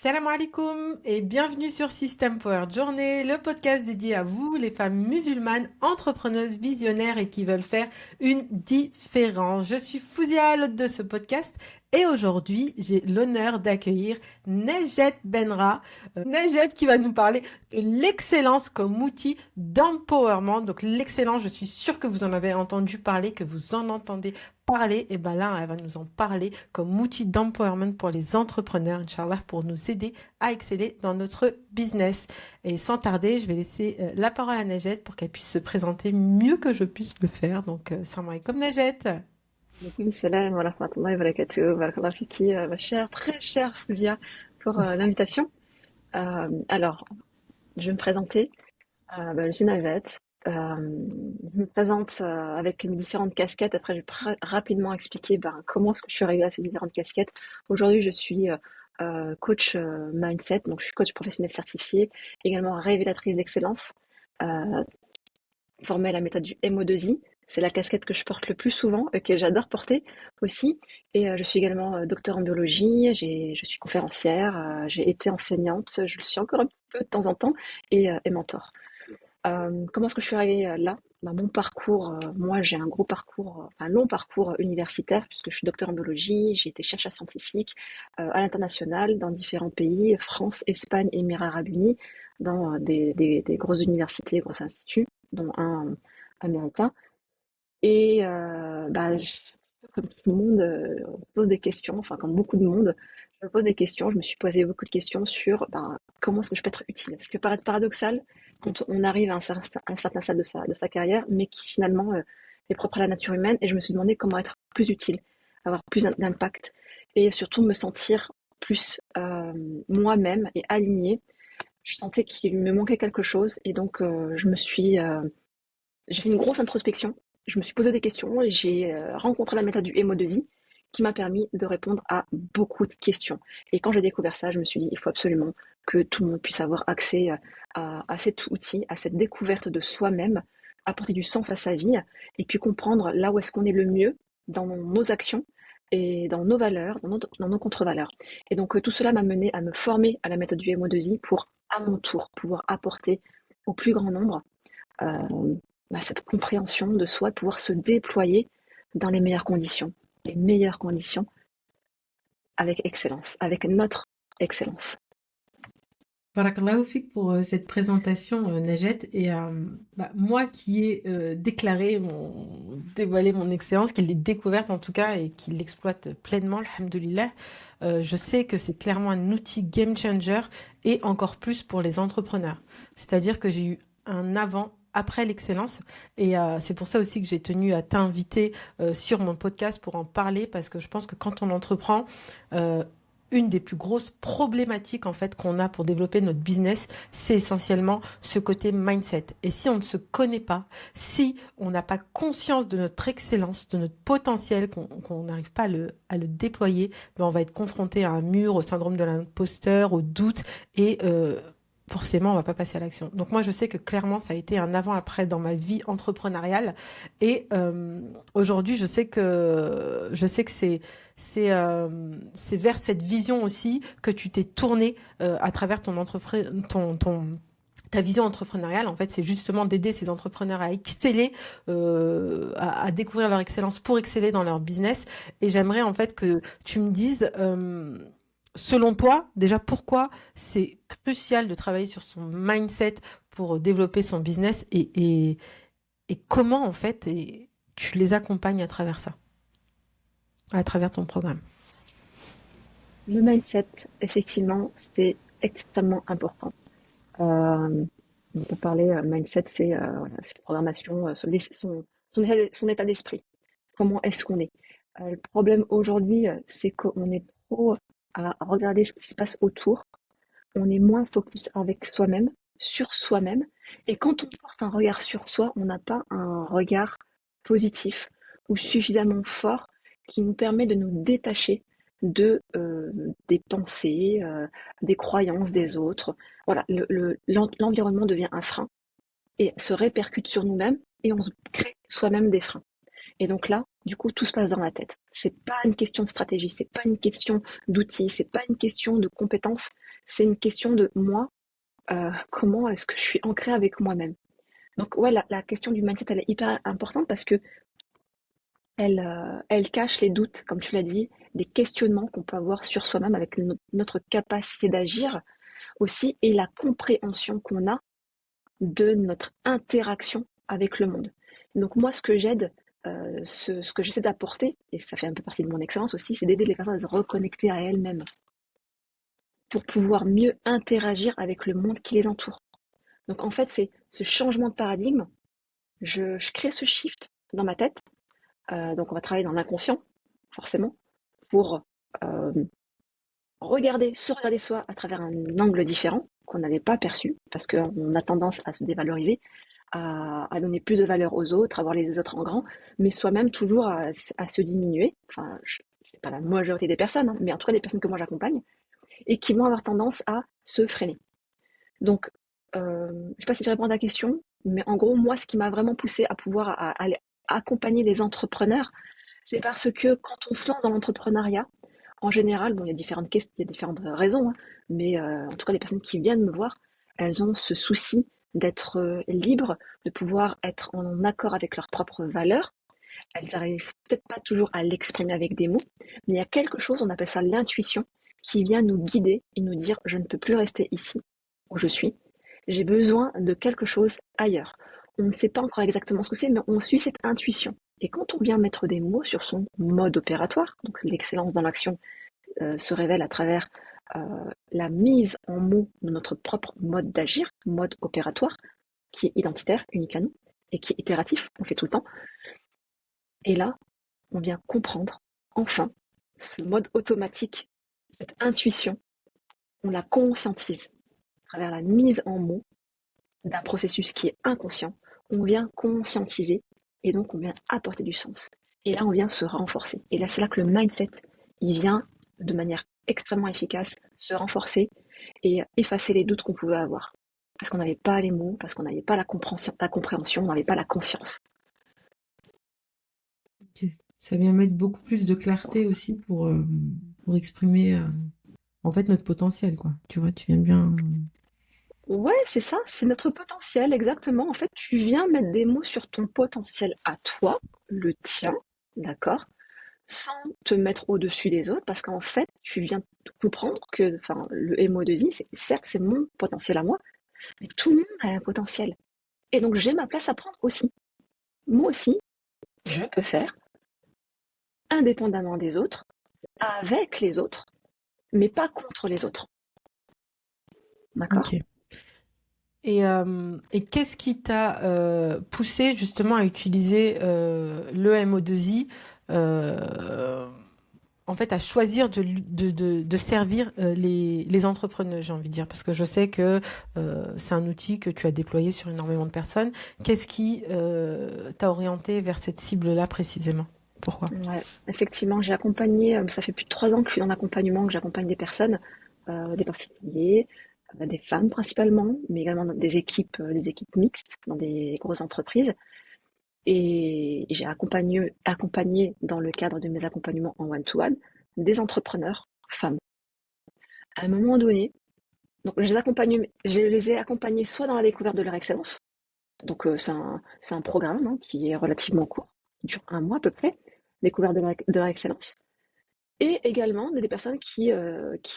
Salam alaikum et bienvenue sur System Power Journey, le podcast dédié à vous, les femmes musulmanes, entrepreneuses, visionnaires et qui veulent faire une différence. Je suis Fouzia, l'hôte de ce podcast, et aujourd'hui, j'ai l'honneur d'accueillir Nejet Benra. Nejet qui va nous parler de l'excellence comme outil d'empowerment. Donc l'excellence, je suis sûre que vous en avez entendu parler, que vous en entendez parler, et ben là, elle va nous en parler comme outil d'empowerment pour les entrepreneurs, Inch'Allah, pour nous aider à exceller dans notre business. Et sans tarder, je vais laisser la parole à Najet pour qu'elle puisse se présenter mieux que je puisse le faire. Donc, salam alaikum Najet. Alaikum salam wa rahmatullahi wa barakatuh. Barakallahu fiki, ma chère, très chère Fouzia, pour l'invitation. Alors, je vais me présenter. Je suis Navette. Je me présente avec mes différentes casquettes. Après, je vais rapidement expliquer comment est-ce que je suis arrivée à ces différentes casquettes. Aujourd'hui, je suis coach mindset, donc je suis coach professionnel certifié, également révélatrice d'excellence, euh, formée à la méthode du MO2I. C'est la casquette que je porte le plus souvent et que j'adore porter aussi. Et je suis également docteur en biologie, je suis conférencière, j'ai été enseignante, je le suis encore un petit peu de temps en temps, et mentor. Comment est-ce que je suis arrivée là? Mon parcours, moi j'ai un gros parcours, un long parcours universitaire puisque je suis docteur en biologie, j'ai été chercheuse scientifique à l'international dans différents pays, France, Espagne, Émirats Arabes Unis, dans des grosses universités, gros instituts, dont un américain. Et comme tout le monde, on se pose des questions, enfin comme beaucoup de monde, je me pose des questions, je me suis posé beaucoup de questions sur comment est-ce que je peux être utile. Ce qui peut paraître paradoxal quand on arrive à un certain stade de sa carrière, mais qui finalement est propre à la nature humaine. Et je me suis demandé comment être plus utile, avoir plus d'impact et surtout me sentir plus moi-même et alignée. Je sentais qu'il me manquait quelque chose et donc j'ai fait une grosse introspection, je me suis posé des questions et j'ai rencontré la méthode du MO2I qui m'a permis de répondre à beaucoup de questions. Et quand j'ai découvert ça, je me suis dit, il faut absolument que tout le monde puisse avoir accès à cet outil, à cette découverte de soi-même, apporter du sens à sa vie et puis comprendre là où est-ce qu'on est le mieux dans nos actions et dans nos valeurs, dans nos contre-valeurs. Et donc tout cela m'a mené à me former à la méthode du MO2I pour, à mon tour, pouvoir apporter au plus grand nombre euh, cette compréhension de soi, pouvoir se déployer dans les meilleures conditions, avec excellence, avec notre excellence. Barakallahu fik pour cette présentation, Najet. Et moi qui ai dévoilé mon excellence, qui l'ai découverte en tout cas et qui l'exploite pleinement, alhamdoulilah, je sais que c'est clairement un outil game changer et encore plus pour les entrepreneurs. C'est-à-dire que j'ai eu un avant, après l'excellence et c'est pour ça aussi que j'ai tenu à t'inviter sur mon podcast pour en parler parce que je pense que quand on entreprend, euh, une des plus grosses problématiques en fait qu'on a pour développer notre business, c'est essentiellement ce côté mindset. Et si on ne se connaît pas, si on n'a pas conscience de notre excellence, de notre potentiel, qu'on n'arrive pas à le déployer, ben on va être confronté à un mur, au syndrome de l'imposteur, au doute et forcément, on va pas passer à l'action. Donc moi, je sais que clairement, ça a été un avant-après dans ma vie entrepreneuriale. Et aujourd'hui, je sais que c'est vers cette vision aussi que tu t'es tourné à travers ton entreprise, ta vision entrepreneuriale. En fait, c'est justement d'aider ces entrepreneurs à exceller, à découvrir leur excellence pour exceller dans leur business. Et j'aimerais en fait que tu me dises, selon toi, déjà pourquoi c'est crucial de travailler sur son mindset pour développer son business et comment en fait tu les accompagnes à travers ça, à travers ton programme. Le mindset, effectivement, c'est extrêmement important. Euh, on peut parler mindset, c'est programmation, son état d'esprit. Comment est-ce qu'on est? Le problème aujourd'hui, c'est qu'on est trop à regarder ce qui se passe autour. On est moins focus avec soi-même, sur soi-même. Et quand on porte un regard sur soi, on n'a pas un regard positif ou suffisamment fort qui nous permet de nous détacher des pensées, des croyances des autres. Voilà, l'environnement devient un frein et se répercute sur nous-mêmes et on se crée soi-même des freins. Et donc là, Du coup, tout se passe dans la tête. C'est pas une question de stratégie, c'est pas une question d'outils, c'est pas une question de compétences, c'est une question de moi, comment est-ce que je suis ancrée avec moi-même. Donc ouais, la question du mindset, elle est hyper importante parce que elle cache les doutes, comme tu l'as dit, des questionnements qu'on peut avoir sur soi-même avec notre capacité d'agir aussi et la compréhension qu'on a de notre interaction avec le monde. Donc moi, ce que j'aide, ce que j'essaie d'apporter, et ça fait un peu partie de mon excellence aussi, c'est d'aider les personnes à se reconnecter à elles-mêmes pour pouvoir mieux interagir avec le monde qui les entoure. Donc en fait, c'est ce changement de paradigme, je crée ce shift dans ma tête. Donc on va travailler dans l'inconscient, forcément, pour euh, se regarder soi à travers un angle différent qu'on n'avait pas perçu, parce qu'on a tendance à se dévaloriser, à donner plus de valeur aux autres, à voir les autres en grand, mais soi-même toujours à se diminuer. Enfin, je ne sais pas la majorité des personnes, hein, mais en tout cas des personnes que moi j'accompagne, et qui vont avoir tendance à se freiner. Donc, je ne sais pas si je réponds à ta question, mais en gros, moi, ce qui m'a vraiment poussé à pouvoir aller accompagner les entrepreneurs, c'est parce que quand on se lance dans l'entrepreneuriat, en général, bon, il y a il y a différentes raisons, hein, mais en tout cas, les personnes qui viennent me voir, elles ont ce souci d'être libres, de pouvoir être en accord avec leurs propres valeurs. Elles n'arrivent peut-être pas toujours à l'exprimer avec des mots, mais il y a quelque chose, on appelle ça l'intuition, qui vient nous guider et nous dire je ne peux plus rester ici où je suis, j'ai besoin de quelque chose ailleurs. On ne sait pas encore exactement ce que c'est, mais on suit cette intuition. Et quand on vient mettre des mots sur son mode opératoire, donc l'excellence dans l'action se révèle à travers la mise en mots de notre propre mode d'agir, mode opératoire, qui est identitaire, unique à nous, et qui est itératif, on fait tout le temps. Et là, on vient comprendre, enfin, ce mode automatique, cette intuition, on la conscientise à travers la mise en mots d'un processus qui est inconscient, on vient conscientiser et donc on vient apporter du sens. Et là, on vient se renforcer. Et là, c'est là que le mindset, il vient de manière extrêmement efficace se renforcer et effacer les doutes qu'on pouvait avoir. Parce qu'on n'avait pas les mots, parce qu'on n'avait pas la compréhension, on n'avait pas la conscience. Ok. Ça vient mettre beaucoup plus de clarté aussi pour exprimer en fait notre potentiel, quoi. Tu vois, tu viens bien. Ouais, c'est ça, c'est notre potentiel, exactement. En fait, tu viens mettre des mots sur ton potentiel à toi, le tien, d'accord? Sans te mettre au-dessus des autres, parce qu'en fait, tu viens de comprendre que, enfin, le MO2I, certes, c'est mon potentiel à moi, mais tout le monde a un potentiel. Et donc, j'ai ma place à prendre aussi. Moi aussi, je peux faire, indépendamment des autres, avec les autres, mais pas contre les autres. D'accord? Ok. Et qu'est-ce qui t'a poussé justement à utiliser le MO2I en fait, à choisir de servir les entrepreneurs, j'ai envie de dire, parce que je sais que c'est un outil que tu as déployé sur énormément de personnes. Qu'est-ce qui t'a orienté vers cette cible-là précisément? Pourquoi? Ouais, effectivement, j'ai accompagné, ça fait plus de 3 ans que je suis dans l'accompagnement, que j'accompagne des personnes, des particuliers, des femmes principalement, mais également dans des équipes mixtes dans des grosses entreprises. Et j'ai accompagné dans le cadre de mes accompagnements en one-to-one des entrepreneurs femmes. À un moment donné, donc je les ai accompagnés soit dans la découverte de leur excellence, donc c'est un programme hein, qui est relativement court, qui dure 1 mois à peu près, découverte de leur excellence, et également des personnes qui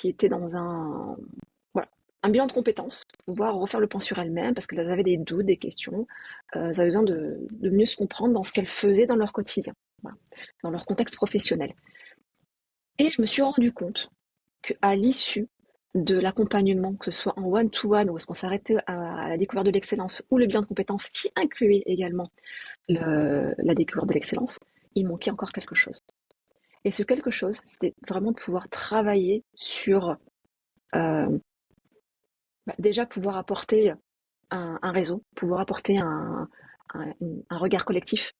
étaient dans voilà, un bilan de compétences, pour pouvoir refaire le point sur elles-mêmes, parce qu'elles avaient des doutes, des questions, elles avaient besoin de mieux se comprendre dans ce qu'elles faisaient dans leur quotidien, voilà, dans leur contexte professionnel. Et je me suis rendu compte qu'à l'issue de l'accompagnement, que ce soit en one-to-one, où est-ce qu'on s'arrêtait à la découverte de l'excellence, ou le bilan de compétences qui incluait également la découverte de l'excellence, il manquait encore quelque chose. Et ce quelque chose, c'était vraiment de pouvoir travailler sur euh, déjà pouvoir apporter un réseau, pouvoir apporter un, un regard collectif,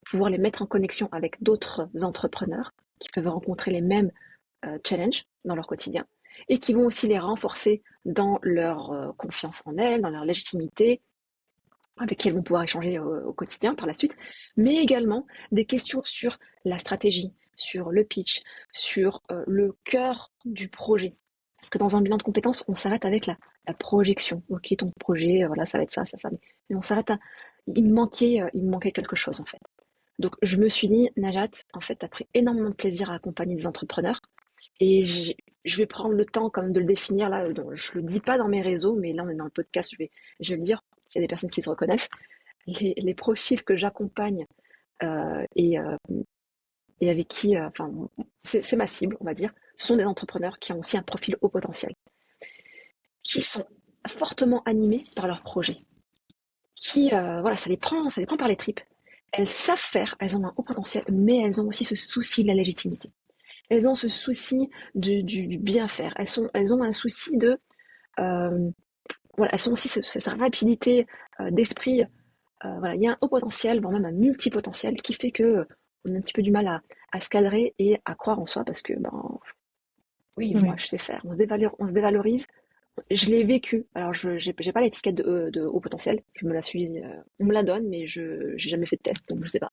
pouvoir les mettre en connexion avec d'autres entrepreneurs qui peuvent rencontrer les mêmes challenges dans leur quotidien et qui vont aussi les renforcer dans leur confiance en elles, dans leur légitimité avec qui elles vont pouvoir échanger au quotidien par la suite, mais également des questions sur la stratégie, sur le pitch, sur le cœur du projet. Parce que dans un bilan de compétences, on s'arrête avec la projection. Ok, ton projet, voilà, ça va être ça, ça, ça. Mais on s'arrête à... il me manquait quelque chose en fait. Donc je me suis dit, Najat, en fait, tu as pris énormément de plaisir à accompagner des entrepreneurs. Et je vais prendre le temps quand même de le définir là. Je le dis pas dans mes réseaux, mais là on est dans le podcast, je vais le dire. S'il y a des personnes qui se reconnaissent, les profils que j'accompagne euh, et, euh, et avec qui, enfin, c'est ma cible, on va dire, ce sont des entrepreneurs qui ont aussi un profil haut potentiel, qui sont fortement animés par leur projet, qui, voilà, ça les prend par les tripes. Elles savent faire, elles ont un haut potentiel, mais elles ont aussi ce souci de la légitimité. Elles ont ce souci du bien faire. Elles ont un souci de, euh, voilà, elles ont aussi cette rapidité d'esprit. Voilà, il y a un haut potentiel, voire même un multipotentiel, qui fait que on a un petit peu du mal à se cadrer et à croire en soi parce que, ben, oui, moi Oui. je sais faire. On se dévalorise. Je l'ai vécu. Alors, je j'ai pas l'étiquette de haut potentiel. Je me la suis, on me la donne, mais je j'ai jamais fait de test, donc je sais pas.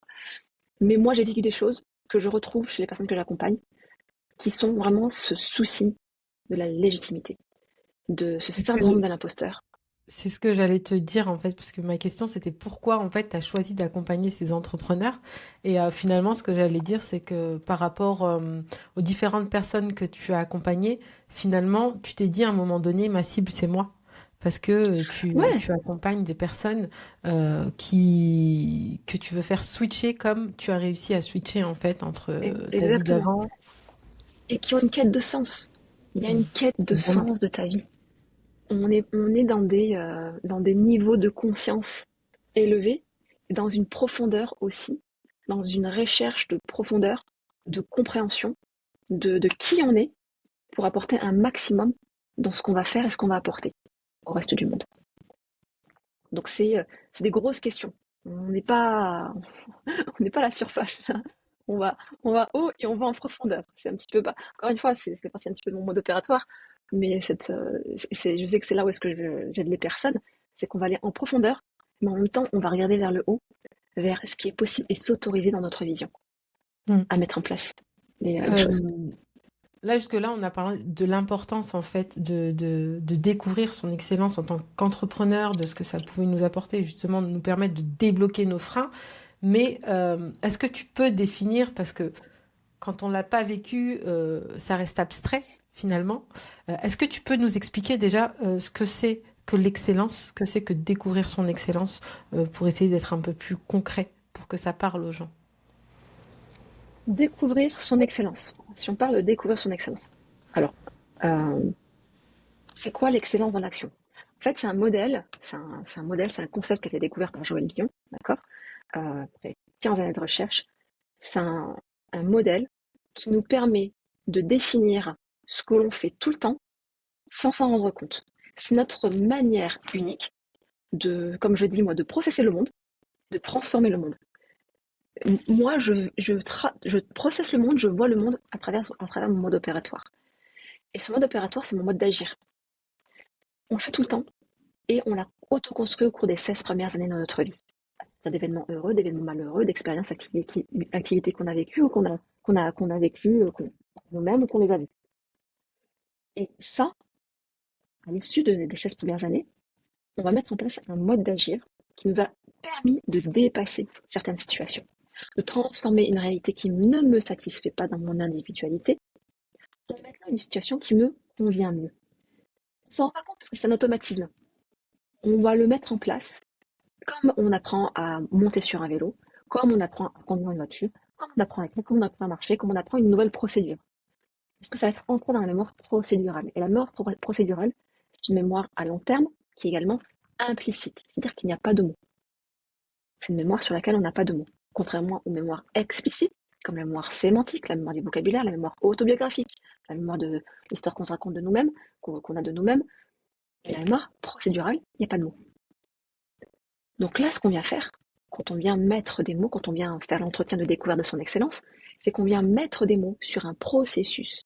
Mais moi, j'ai vécu des choses que je retrouve chez les personnes que j'accompagne, qui sont vraiment ce souci de la légitimité, de ce C'est ce que syndrome de l'imposteur. C'est ce que j'allais te dire en fait, parce que ma question c'était pourquoi en fait tu as choisi d'accompagner ces entrepreneurs. Et finalement, ce que j'allais dire, c'est que par rapport aux différentes personnes que tu as accompagnées, finalement, tu t'es dit à un moment donné, ma cible c'est moi. Parce que Ouais, tu accompagnes des personnes que tu veux faire switcher comme tu as réussi à switcher en fait entre ta vie exactement. d'avant. Et qui ont une quête de sens. Il y a une quête de C'est vraiment. sens de ta vie. On est dans des niveaux de conscience élevés, dans une profondeur aussi, dans une recherche de profondeur, de compréhension de qui on est pour apporter un maximum dans ce qu'on va faire et ce qu'on va apporter au reste du monde. Donc c'est des grosses questions. On n'est pas, on n'est pas à la surface. On va haut et on va en profondeur. C'est un petit peu bas. Encore une fois, c'est partie un petit peu de mon mode opératoire, mais je sais que c'est là où est-ce que j'aide les personnes, c'est qu'on va aller en profondeur, mais en même temps, on va regarder vers le haut, vers ce qui est possible et s'autoriser dans notre vision Mm. à mettre en place les Euh, choses. Là, jusque-là, on a parlé de l'importance, en fait, de découvrir son excellence en tant qu'entrepreneur, de ce que ça pouvait nous apporter, justement, de nous permettre de débloquer nos freins. Mais est-ce que tu peux définir, parce que quand on l'a pas vécu, ça reste abstrait, finalement. Est-ce que tu peux nous expliquer déjà ce que c'est que l'excellence, ce que c'est que découvrir son excellence, pour essayer d'être un peu plus concret, pour que ça parle aux gens? Découvrir son excellence. Si on parle de découvrir son excellence. Alors, euh, c'est quoi l'excellence dans l'action? En fait, c'est un modèle, c'est un concept qui a été découvert par Joël Dion, d'accord? Après 15 années de recherche. C'est un modèle qui nous permet de définir ce que l'on fait tout le temps sans s'en rendre compte. C'est notre manière unique de, comme je dis moi, de processer le monde, de transformer le monde. Moi, je processe le monde, je vois le monde à travers mon mode opératoire. Et ce mode opératoire, c'est mon mode d'agir. On le fait tout le temps et on l'a auto-construit au cours des 16 premières années de notre vie. D'événements heureux, d'événements malheureux, d'expériences, activités qu'on a vécues ou qu'on a vécues nous-mêmes ou qu'on les a vues. Et ça, à l'issue des 16 premières années, on va mettre en place un mode d'agir qui nous a permis de dépasser certaines situations, de transformer une réalité qui ne me satisfait pas dans mon individualité en maintenant une situation qui me convient mieux. On s'en rend pas compte parce que c'est un automatisme. On va le mettre en place comme on apprend à monter sur un vélo, comme on apprend à conduire une voiture, comme on apprend à écrire, comme on apprend à marcher, comme on apprend une nouvelle procédure. Parce que ça va être ancré dans la mémoire procédurale. Et la mémoire procédurale, c'est une mémoire à long terme qui est également implicite, c'est-à-dire qu'il n'y a pas de mots. C'est une mémoire sur laquelle on n'a pas de mots. Contrairement aux mémoires explicites, comme la mémoire sémantique, la mémoire du vocabulaire, la mémoire autobiographique, la mémoire de l'histoire qu'on se raconte de nous-mêmes, qu'on a de nous-mêmes, et la mémoire procédurale, il n'y a pas de mots. Donc là, ce qu'on vient faire, quand on vient mettre des mots, quand on vient faire l'entretien de découverte de son excellence, c'est qu'on vient mettre des mots sur un processus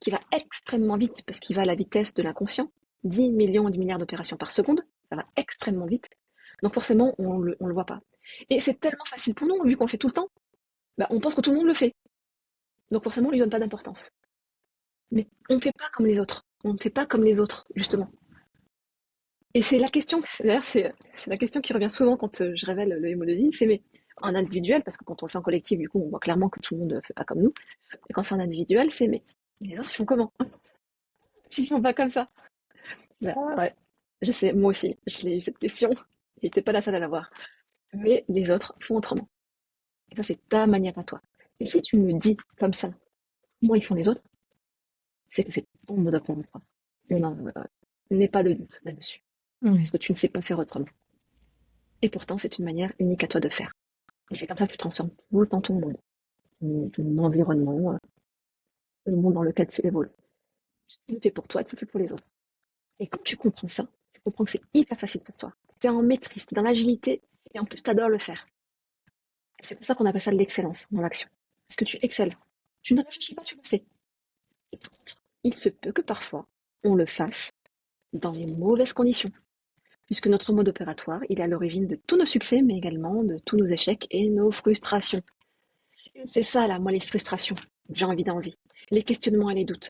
qui va extrêmement vite, parce qu'il va à la vitesse de l'inconscient, 10 millions, 10 milliards d'opérations par seconde, ça va extrêmement vite, Donc forcément, on le voit pas. Et c'est tellement facile pour nous, vu qu'on le fait tout le temps, bah, on pense que tout le monde le fait. Donc forcément, on lui donne pas d'importance. Mais on ne fait pas comme les autres. On ne fait pas comme les autres, justement. Et c'est la question, d'ailleurs, c'est la question qui revient souvent quand je révèle le MO2I, c'est mais en individuel, parce que quand on le fait en collectif, du coup, on voit clairement que tout le monde ne fait pas comme nous. Et quand c'est en individuel, c'est mais les autres, ils font comment? Ils font pas comme ça. Bah ouais, je sais, moi aussi, je l'ai eu cette question. J'étais pas la seule à l'avoir. Mais les autres font autrement. Et ça, c'est ta manière à toi. Et si tu me dis comme ça, moi, ils font les autres, c'est que c'est ton mode opératoire. N'aie pas de doute là-dessus. Parce Ouais. que tu ne sais pas faire autrement. Et pourtant, c'est une manière unique à toi de faire. Et c'est comme ça que tu transformes tout dans ton monde, ton environnement, le monde dans lequel tu évolues. Tu le fais pour toi, tu le fais pour les autres. Et quand tu comprends ça, tu comprends que c'est hyper facile pour toi. Tu es en maîtrise, tu es dans l'agilité, et en plus, tu adores le faire. C'est pour ça qu'on appelle ça de l'excellence dans l'action. Parce que tu excelles. Tu ne réfléchis pas, tu le fais. Et par contre, il se peut que parfois, on le fasse dans les mauvaises conditions. Puisque notre mode opératoire, il est à l'origine de tous nos succès, mais également de tous nos échecs et nos frustrations. Et c'est ça, là, moi, les frustrations que j'ai envie d'enlever. Les questionnements et les doutes.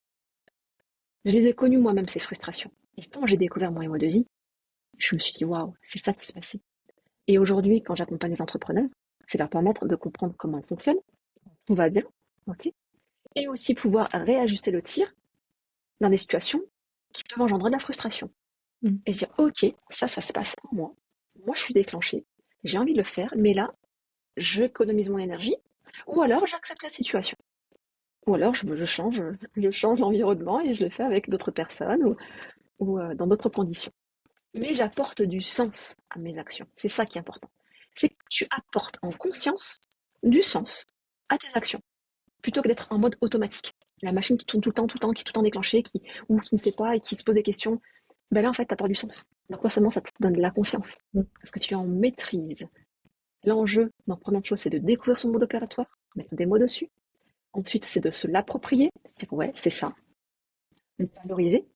Je les ai connus moi-même, ces frustrations. Et quand j'ai découvert mon MO2I, je me suis dit, waouh, c'est ça qui se passait. Et aujourd'hui, quand j'accompagne les entrepreneurs, c'est leur permettre de comprendre comment ils fonctionnent, tout va bien, ok, et aussi pouvoir réajuster le tir dans des situations qui peuvent engendrer de la frustration. Mm. Et se dire, ok, ça se passe en moi. Moi, je suis déclenchée. J'ai envie de le faire, mais là, j'économise mon énergie. Ou alors, j'accepte la situation. Ou alors, je change l'environnement et je le fais avec d'autres personnes ou dans d'autres conditions. Mais j'apporte du sens à mes actions. C'est ça qui est important. C'est que tu apportes en conscience du sens à tes actions, plutôt que d'être en mode automatique. La machine qui tourne tout le temps, qui est tout le temps déclenchée, ou qui ne sait pas et qui se pose des questions. Ben là, en fait, tu apportes du sens. Donc, forcément, ça te donne de la confiance. Parce que tu es en maîtrise. L'enjeu, donc, première chose, c'est de découvrir son mode opératoire, mettre des mots dessus. Ensuite, c'est de se l'approprier, c'est-à-dire, ouais, c'est ça. Le valoriser,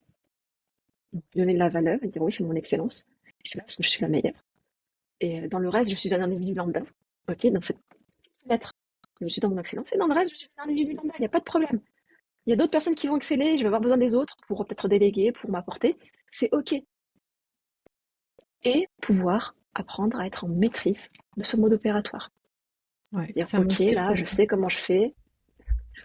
lui donner de la valeur et dire, oui, c'est mon excellence. Je suis là parce que je suis la meilleure. Et dans le reste, je suis un individu lambda. Ok, dans cette lettre, je suis dans mon excellence. Et dans le reste, je suis un individu lambda. Il n'y a pas de problème. Il y a d'autres personnes qui vont exceller. Je vais avoir besoin des autres pour peut-être déléguer, pour m'apporter. C'est ok. Et pouvoir apprendre à être en maîtrise de ce mode opératoire. Ouais, Dire, ça ok, m'inspire. là, je sais comment je fais.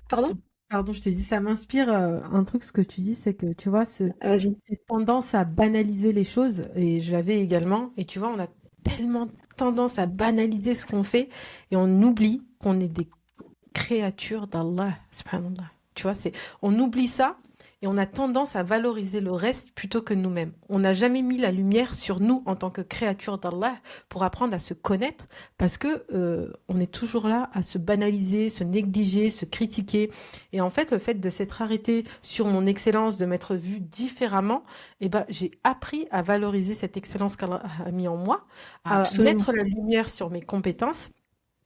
Pardon? Pardon, je te dis, ça m'inspire un truc, ce que tu dis, c'est que tu vois, Vas-y. cette tendance à banaliser les choses, et je l'avais également, et tu vois, on a tellement tendance à banaliser ce qu'on fait, et on oublie qu'on est des créatures d'Allah, subhanallah. Tu vois, on oublie ça, et on a tendance à valoriser le reste plutôt que nous-mêmes. On n'a jamais mis la lumière sur nous en tant que créatures d'Allah pour apprendre à se connaître, parce que on est toujours là à se banaliser, se négliger, se critiquer. Et en fait, le fait de s'être arrêté sur mon excellence, de m'être vu différemment, eh ben, j'ai appris à valoriser cette excellence qu'Allah a mis en moi, à Absolument. mettre la lumière sur mes compétences.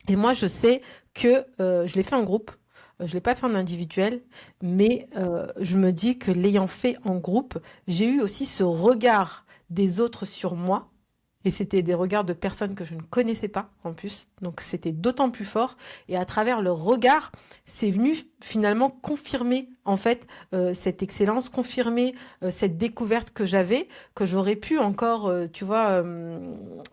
Et moi, je sais que je l'ai fait en groupe. Je l'ai pas fait en individuel, mais je me dis que l'ayant fait en groupe, j'ai eu aussi ce regard des autres sur moi. Et c'était des regards de personnes que je ne connaissais pas en plus. Donc c'était d'autant plus fort. Et à travers le regard, c'est venu finalement confirmer en fait cette excellence, confirmer cette découverte que j'avais, que j'aurais pu encore, tu vois,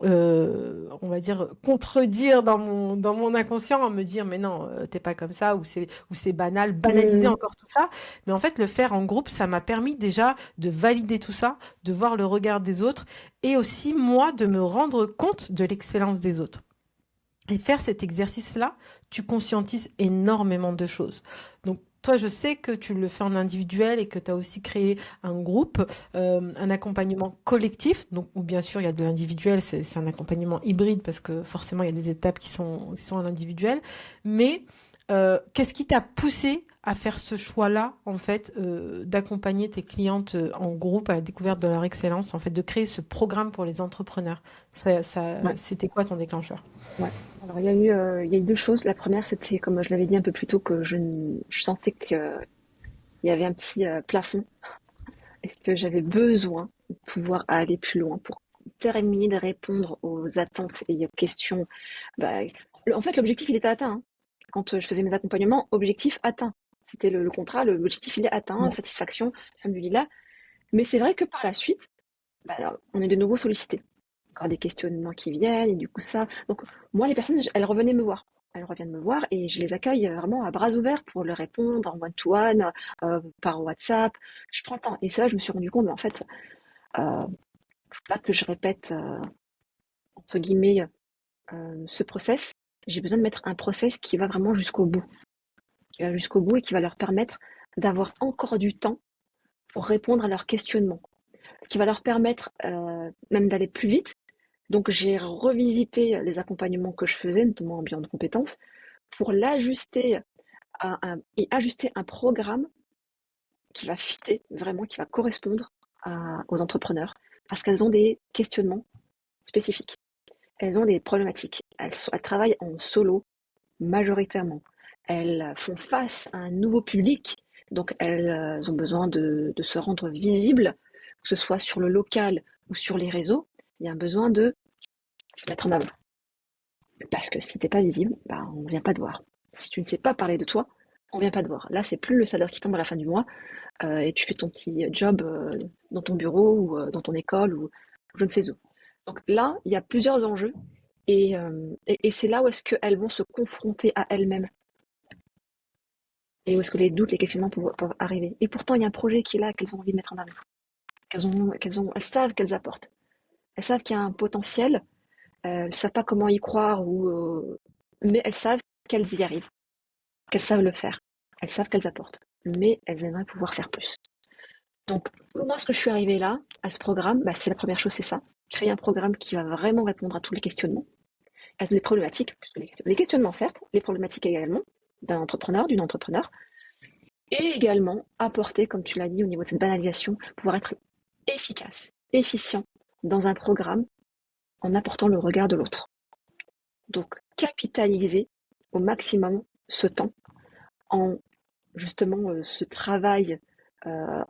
on va dire, contredire dans mon inconscient, à me dire, mais non, t'es pas comme ça, ou c'est banal, banaliser Mmh. encore tout ça. Mais en fait, le faire en groupe, ça m'a permis déjà de valider tout ça, de voir le regard des autres, et aussi, moi, de me rendre compte de l'excellence des autres. Et faire cet exercice-là, tu conscientises énormément de choses. Donc, toi, je sais que tu le fais en individuel et que tu as aussi créé un groupe, un accompagnement collectif, donc, où bien sûr il y a de l'individuel, c'est un accompagnement hybride parce que forcément il y a des étapes qui sont à l'individuel. Mais qu'est-ce qui t'a poussé à faire ce choix-là, en fait, d'accompagner tes clientes en groupe à la découverte de leur excellence, en fait, de créer ce programme pour les entrepreneurs? Ouais, C'était quoi ton déclencheur? ouais. Alors, il y a eu deux choses. La première, c'était, comme je l'avais dit un peu plus tôt, que je sentais qu'il y avait un petit plafond et que j'avais besoin de pouvoir aller plus loin pour terminé de répondre aux attentes et aux questions, bah, en fait, l'objectif, il était atteint, hein. Quand je faisais mes accompagnements, objectif atteint. C'était le contrat, l'objectif, il est atteint, Ouais. satisfaction, alhamdoulilah. Mais c'est vrai que par la suite, bah, alors, on est de nouveau sollicité. Encore des questionnements qui viennent, et du coup, ça. Donc, moi, les personnes, elles revenaient me voir. Elles reviennent me voir et je les accueille vraiment à bras ouverts pour leur répondre en one-to-one, par WhatsApp. Je prends le temps. Et c'est là que je me suis rendu compte, mais en fait, euh, faut pas que je répète, entre guillemets, ce process. J'ai besoin de mettre un process qui va vraiment jusqu'au bout. Qui va jusqu'au bout et qui va leur permettre d'avoir encore du temps pour répondre à leurs questionnements. Qui va leur permettre même d'aller plus vite. Donc j'ai revisité les accompagnements que je faisais, notamment en bilan de compétences, pour l'ajuster et ajuster un programme qui va fitter vraiment, qui va correspondre aux entrepreneurs, parce qu'elles ont des questionnements spécifiques. Elles ont des problématiques. Elles travaillent en solo majoritairement. Elles font face à un nouveau public, donc elles ont besoin de se rendre visibles, que ce soit sur le local ou sur les réseaux. Il y a un besoin de se mettre en avant. Parce que si t'es pas visible, bah, on vient pas te voir. Si tu ne sais pas parler de toi, on vient pas te voir. Là, c'est plus le salaire qui tombe à la fin du mois et tu fais ton petit job dans ton bureau ou dans ton école ou je ne sais où. Donc là, il y a plusieurs enjeux et c'est là où est-ce qu'elles vont se confronter à elles-mêmes et où est-ce que les doutes, les questionnements peuvent arriver. Et pourtant, il y a un projet qui est là qu'elles ont envie de mettre en avant. Elles savent qu'elles apportent. Elles savent qu'il y a un potentiel. Elles ne savent pas comment y croire mais elles savent qu'elles y arrivent, qu'elles savent le faire. Elles savent qu'elles apportent, mais elles aimeraient pouvoir faire plus. Donc, comment est-ce que je suis arrivée là, à ce programme? Bah, c'est la première chose, c'est ça. Créer un programme qui va vraiment répondre à tous les questionnements, à les problématiques, plus que les questionnements, certes, les problématiques également, d'un entrepreneur, d'une entrepreneur, et également apporter, comme tu l'as dit, au niveau de cette banalisation, pouvoir être efficace, efficient dans un programme en apportant le regard de l'autre. Donc, capitaliser au maximum ce temps en justement ce travail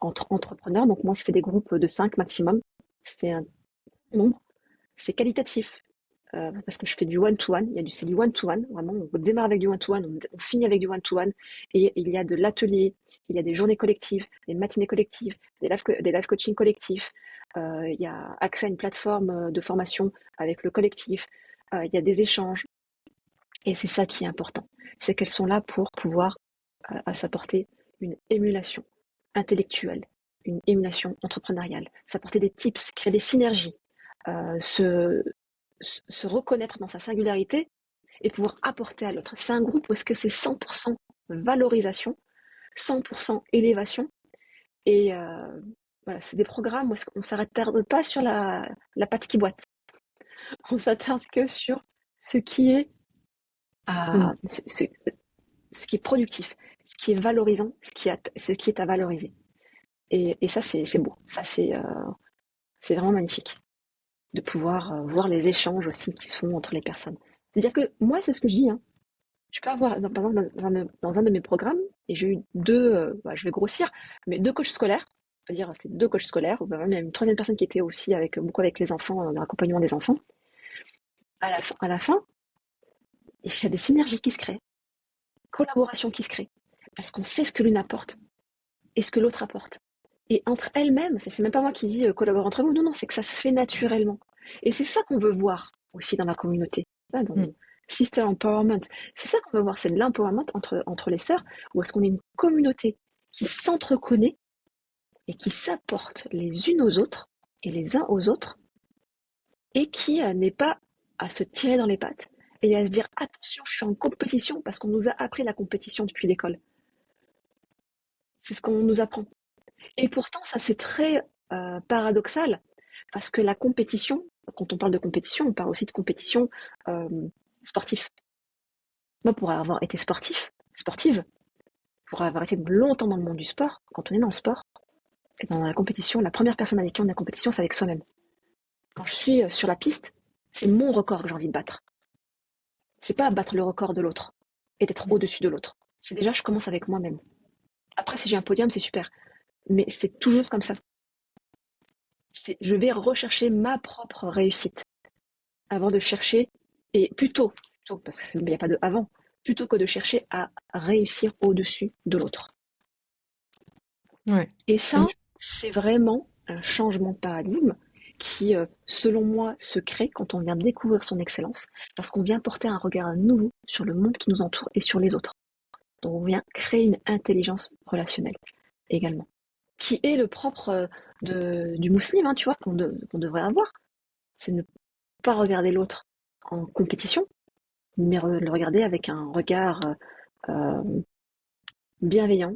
entre entrepreneurs. Donc, moi, je fais des groupes de 5 maximum. C'est un nombre, c'est qualitatif. Parce que je fais du one-to-one, c'est du one-to-one, vraiment, on démarre avec du one-to-one, on finit avec du one-to-one, et il y a de l'atelier, il y a des journées collectives, des matinées collectives, des live coaching collectifs, il y a accès à une plateforme de formation avec le collectif, il y a des échanges, et c'est ça qui est important, c'est qu'elles sont là pour pouvoir s'apporter une émulation intellectuelle, une émulation entrepreneuriale, s'apporter des tips, créer des synergies, se reconnaître dans sa singularité et pouvoir apporter à l'autre. C'est un groupe où est-ce que c'est 100% valorisation, 100% élévation et voilà, c'est des programmes où est-ce qu'on ne s'attarde pas sur la patte qui boite. On s'attarde que sur ce qui est Mm. ce qui est productif, ce qui est valorisant, ce qui est à valoriser. Et ça, c'est beau. Ça, c'est vraiment magnifique de pouvoir voir les échanges aussi qui se font entre les personnes. C'est-à-dire que moi, c'est ce que je dis, hein. Je peux avoir, par exemple, dans un de mes programmes, et j'ai eu deux, je vais grossir, mais deux coachs scolaires, c'est-à-dire c'est deux coachs scolaires, ou même il y a une troisième personne qui était aussi beaucoup avec les enfants, dans l'accompagnement des enfants. À la fin, il y a des synergies qui se créent, collaborations qui se créent, parce qu'on sait ce que l'une apporte et ce que l'autre apporte. Et entre elles-mêmes, c'est même pas moi qui dis collabore entre vous, non, non, c'est que ça se fait naturellement. Et c'est ça qu'on veut voir aussi dans la communauté, dans Mm. Sister Empowerment. C'est ça qu'on veut voir, c'est de l'empowerment entre les sœurs, où est-ce qu'on est une communauté qui s'entreconnaît et qui s'apporte les unes aux autres et les uns aux autres, et qui n'est pas à se tirer dans les pattes et à se dire attention, je suis en compétition parce qu'on nous a appris la compétition depuis l'école. C'est ce qu'on nous apprend. Et pourtant, ça c'est très paradoxal, parce que la compétition, quand on parle de compétition, on parle aussi de compétition euh, sportive. Moi, pour avoir été sportive, pour avoir été longtemps dans le monde du sport, quand on est dans le sport, et dans la compétition, la première personne avec qui on est en compétition, c'est avec soi-même. Quand je suis sur la piste, c'est mon record que j'ai envie de battre. C'est pas battre le record de l'autre et d'être au-dessus de l'autre. C'est déjà, je commence avec moi-même. Après, si j'ai un podium, c'est super. Mais c'est toujours comme ça. Je vais rechercher ma propre réussite avant de chercher, et plutôt parce qu'il n'y a pas de avant, plutôt que de chercher à réussir au-dessus de l'autre. Ouais. Et Et ça, c'est vraiment un changement de paradigme qui, selon moi, se crée quand on vient découvrir son excellence, parce qu'on vient porter un regard nouveau sur le monde qui nous entoure et sur les autres. Donc on vient créer une intelligence relationnelle également, qui est le propre du musulman, hein, tu vois, qu'on devrait avoir. C'est ne pas regarder l'autre en compétition, mais le regarder avec un regard euh, bienveillant,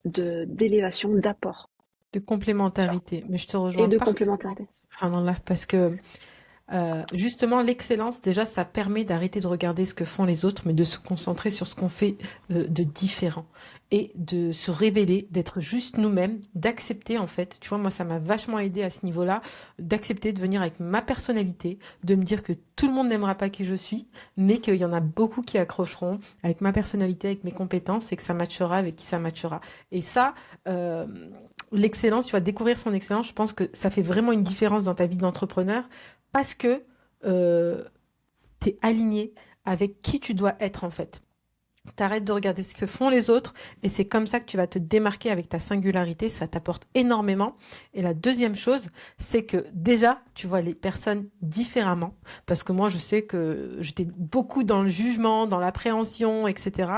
d'élévation, d'apport de complémentarité. Mais je te et rejoins de parfaitement, complémentarité. subhanallah, parce que justement, l'excellence, déjà, ça permet d'arrêter de regarder ce que font les autres, mais de se concentrer sur ce qu'on fait de différent et de se révéler, d'être juste nous-mêmes, d'accepter en fait. Tu vois, moi, ça m'a vachement aidé à ce niveau-là, d'accepter de venir avec ma personnalité, de me dire que tout le monde n'aimera pas qui je suis, mais qu'il y en a beaucoup qui accrocheront avec ma personnalité, avec mes compétences, et que ça matchera avec qui ça matchera. Et ça, euh, l'excellence, tu vas découvrir son excellence. Je pense que ça fait vraiment une différence dans ta vie d'entrepreneur parce que tu es aligné avec qui tu dois être en fait. T'arrêtes de regarder ce que font les autres et c'est comme ça que tu vas te démarquer avec ta singularité. Ça t'apporte énormément. Et la deuxième chose, c'est que déjà, tu vois les personnes différemment. Parce que moi, je sais que j'étais beaucoup dans le jugement, dans l'appréhension, etc.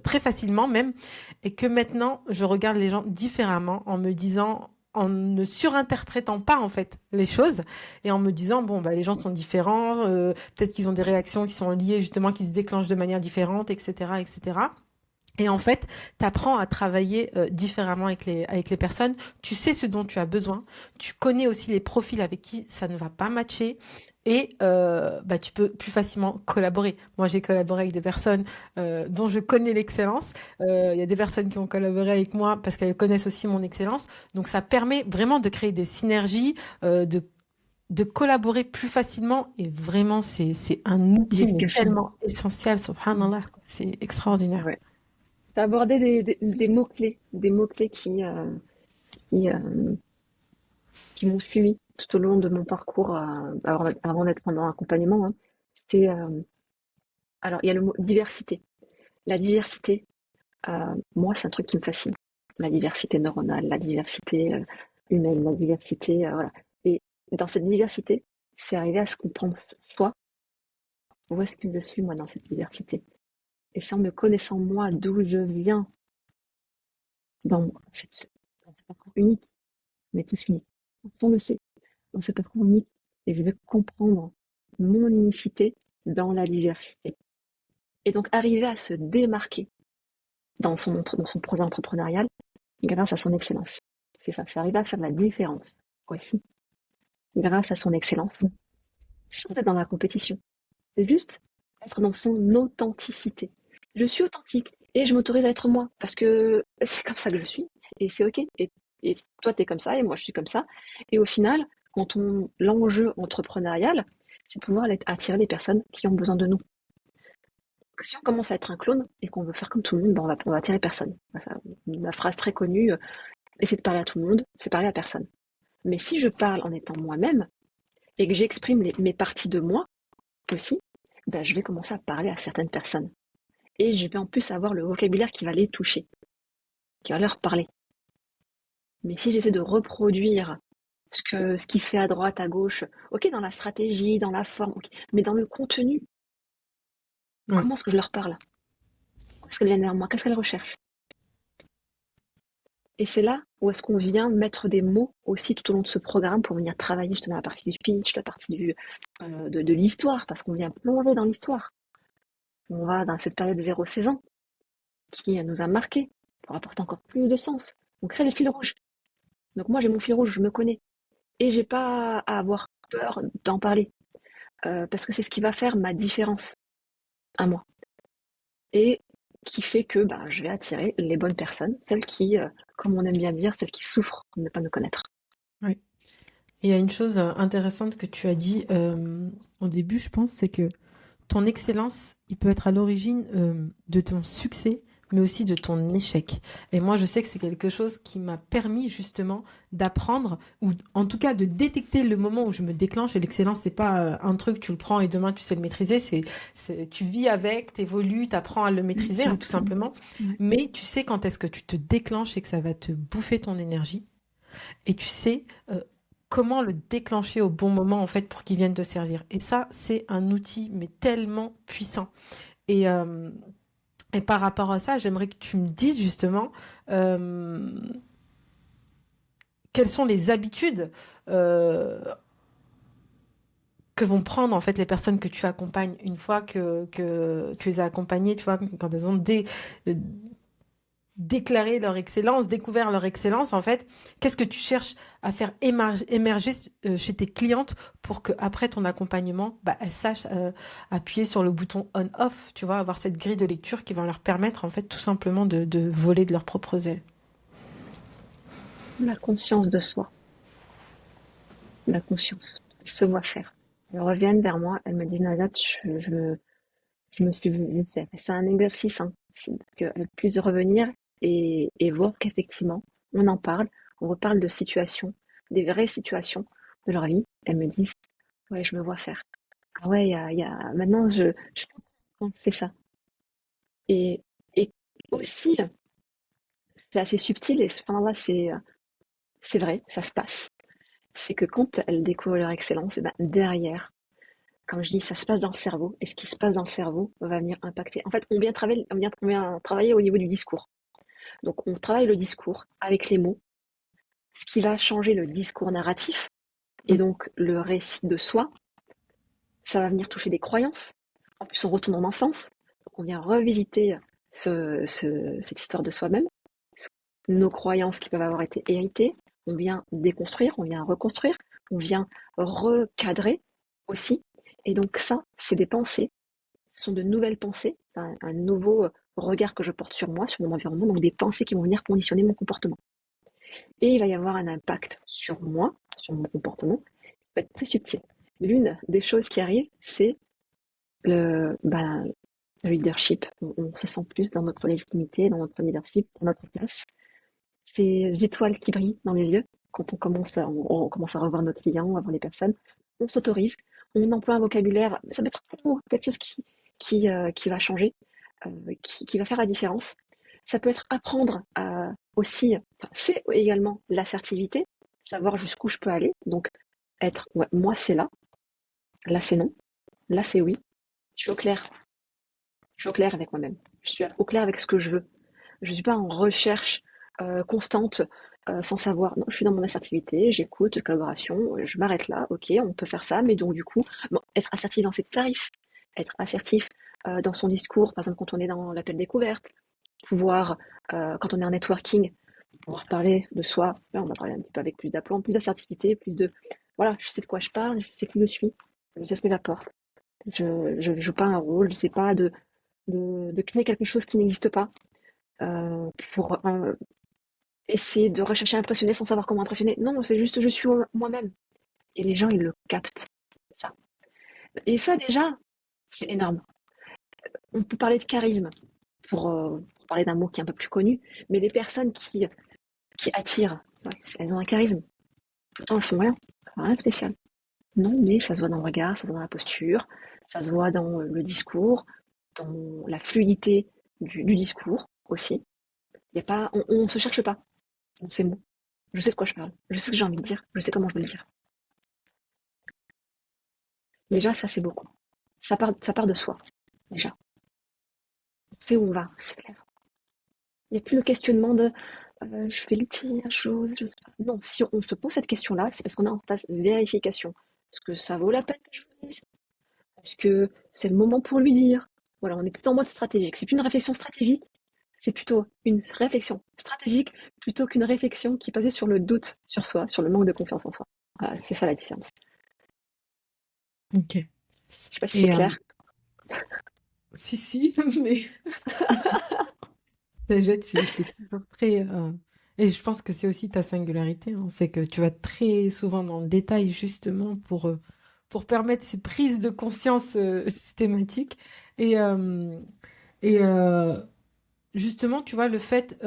Très facilement même. Et que maintenant, je regarde les gens différemment en me disant, en ne surinterprétant pas en fait les choses et en me disant bon bah les gens sont différents, peut-être qu'ils ont des réactions qui sont liées justement qui se déclenchent de manière différente, etc., etc. Et en fait, tu apprends à travailler différemment avec les personnes. Tu sais ce dont tu as besoin. Tu connais aussi les profils avec qui ça ne va pas matcher. Et bah, tu peux plus facilement collaborer. Moi, j'ai collaboré avec des personnes dont je connais l'excellence. Il y a des personnes qui ont collaboré avec moi parce qu'elles connaissent aussi mon excellence. Donc, ça permet vraiment de créer des synergies, de collaborer plus facilement. Et vraiment, c'est un outil mais D'efficacement. tellement essentiel, subhanallah, quoi. C'est extraordinaire. Ouais. Tu as abordé des mots-clés, qui, qui m'ont suivi tout au long de mon parcours avant d'être pendant accompagnement, hein. C'est, alors, il y a le mot diversité. La diversité, moi, c'est un truc qui me fascine. La diversité neuronale, la diversité humaine, la diversité, voilà. Et dans cette diversité, c'est arriver à se comprendre soi. Où est-ce que je suis, moi, dans cette diversité? Et c'est en me connaissant, moi, d'où je viens, dans, dans ce parcours unique, on est tous uniques. On le sait, dans ce parcours unique, et je vais comprendre mon unicité dans la diversité. Et donc, arriver à se démarquer dans son projet entrepreneurial grâce à son excellence. C'est ça, c'est arriver à faire la différence aussi grâce à son excellence sans être dans la compétition. C'est juste être dans son authenticité. Je suis authentique et je m'autorise à être moi parce que c'est comme ça que je suis et c'est ok. Et toi, tu es comme ça et moi, je suis comme ça. Et au final, l'enjeu entrepreneurial, c'est de pouvoir attirer les personnes qui ont besoin de nous. Si on commence à être un clone et qu'on veut faire comme tout le monde, ben on va attirer personne. La phrase très connue, essayer de parler à tout le monde, c'est parler à personne. Mais si je parle en étant moi-même et que j'exprime mes parties de moi aussi, ben je vais commencer à parler à certaines personnes. Et je vais en plus avoir le vocabulaire qui va les toucher, qui va leur parler. Mais si j'essaie de reproduire ce qui se fait à droite, à gauche, ok, dans la stratégie, dans la forme, okay, mais dans le contenu, Ouais. comment est-ce que je leur parle? Est-ce qu'elles viennent vers moi? Qu'est-ce qu'elles recherchent? Et c'est là où est-ce qu'on vient mettre des mots aussi tout au long de ce programme pour venir travailler justement la partie du speech, la partie de l'histoire, parce qu'on vient plonger dans l'histoire. On va dans cette période 0-16 ans qui nous a marqués pour apporter encore plus de sens. On crée les fils rouges. Donc moi j'ai mon fil rouge, je me connais. Et j'ai pas à avoir peur d'en parler. Parce que c'est ce qui va faire ma différence à moi. Et qui fait que bah, je vais attirer les bonnes personnes, celles qui, comme on aime bien dire, celles qui souffrent de ne pas nous connaître. Ouais. Et il y a une chose intéressante que tu as dit au début, je pense, c'est que ton excellence, il peut être à l'origine de ton succès mais aussi de ton échec. Et moi, je sais que c'est quelque chose qui m'a permis justement d'apprendre, ou en tout cas de détecter le moment où je me déclenche. Et l'excellence, c'est pas un truc, tu le prends et demain tu sais le maîtriser. Tu vis avec, t'évolues, t'apprends à le Bien maîtriser, sûr. tout simplement. Ouais. Mais tu sais quand est-ce que tu te déclenches et que ça va te bouffer ton énergie. Et tu sais comment le déclencher au bon moment, en fait, pour qu'il vienne te servir. Et ça, c'est un outil, mais tellement puissant. Et, euh, et par rapport à ça, j'aimerais que tu me dises justement euh, quelles sont les habitudes euh, que vont prendre en fait les personnes que tu accompagnes une fois que tu les as accompagnées, tu vois, quand elles ont déclaré leur excellence, découvert leur excellence, en fait, qu'est-ce que tu cherches à faire émerger chez tes clientes pour que après ton accompagnement, bah, elles sachent appuyer sur le bouton on/off, tu vois, avoir cette grille de lecture qui va leur permettre en fait tout simplement de voler de leurs propres ailes. La conscience de soi, la conscience. Elles se voient faire. Elles reviennent vers moi, elles me disent Najat, je me suis vue faire. C'est un exercice, hein, qu'elles puissent revenir et voir qu'effectivement, on en parle, on reparle de situations, des vraies situations de leur vie. Elles me disent, ouais, je me vois faire. Ah ouais, maintenant, je comprends que c'est ça. Et aussi, c'est assez subtil et cependant là, c'est vrai, ça se passe. C'est que quand elles découvrent leur excellence, et ben derrière, comme je dis, ça se passe dans le cerveau, et ce qui se passe dans le cerveau va venir impacter. En fait, on vient travailler au niveau du discours. Donc, on travaille le discours avec les mots, ce qui va changer le discours narratif, et Mm. donc le récit de soi. Ça va venir toucher des croyances. En plus, on retourne en enfance, donc on vient revisiter cette histoire de soi-même, nos croyances qui peuvent avoir été héritées. On vient déconstruire, on vient reconstruire, on vient recadrer aussi. Et donc ça, c'est des pensées, ce sont de nouvelles pensées, un nouveau regard que je porte sur moi, sur mon environnement, donc des pensées qui vont venir conditionner mon comportement. Et il va y avoir un impact sur moi, sur mon comportement, qui peut être très subtil. L'une des choses qui arrive, c'est le leadership. On se sent plus dans notre légitimité, dans notre leadership, dans notre place. Ces étoiles qui brillent dans les yeux, quand on commence à revoir nos clients, à voir les personnes, on s'autorise, on emploie un vocabulaire, ça peut être quelque chose qui va changer, qui va faire la différence. Ça peut être apprendre aussi, enfin, c'est également l'assertivité, savoir jusqu'où je peux aller. Donc, être, ouais, moi c'est là c'est non, là c'est oui. Je suis au clair, je suis au clair avec moi-même. Je suis au clair avec ce que je veux. Je ne suis pas en recherche constante sans savoir. Non, je suis dans mon assertivité, j'écoute, collaboration, je m'arrête là, ok, on peut faire ça, mais donc du coup, bon, être assertif dans ses tarifs, être assertif dans son discours, par exemple quand on est dans l'appel découverte, pouvoir, quand on est en networking, pouvoir parler de soi. Là, on va parler un petit peu avec plus d'aplomb, plus d'assertivité, plus de... Voilà, je sais de quoi je parle, je sais qui je suis, je sais ce que j'apporte. Je ne joue pas un rôle, je ne sais pas de créer quelque chose qui n'existe pas pour essayer de rechercher à impressionner sans savoir comment impressionner. Non, c'est juste je suis moi-même. Et les gens, ils le captent. Ça. Et ça, déjà, c'est énorme. On peut parler de charisme pour parler d'un mot qui est un peu plus connu, mais les personnes qui attirent, ouais, elles ont un charisme. Pourtant, elles font rien. Rien de spécial. Non, mais ça se voit dans le regard, ça se voit dans la posture, ça se voit dans le discours, dans la fluidité du discours aussi. Y a pas, on ne se cherche pas dans ces mots. Je sais de quoi je parle. Je sais ce que j'ai envie de dire. Je sais comment je veux le dire. Déjà, ça, c'est beaucoup. Ça part de soi. Déjà. On sait où on va. C'est clair. Il n'y a plus le questionnement de je fais le tir, je sais pas. Non, si on se pose cette question-là, c'est parce qu'on est en phase vérification. Est-ce que ça vaut la peine que je vous dise? Est-ce que c'est le moment pour lui dire? Voilà, on est plutôt en mode stratégique. C'est plus une réflexion stratégique, c'est plutôt une réflexion stratégique plutôt qu'une réflexion qui est basée sur le doute sur soi, sur le manque de confiance en soi. Voilà, c'est ça la différence. Ok. Je sais pas si c'est Et clair. si, si, mais Tajette, c'est toujours très. Et je pense que c'est aussi ta singularité, hein, c'est que tu vas très souvent dans le détail justement pour permettre ces prises de conscience systématiques. Et, euh, et justement, tu vois, le fait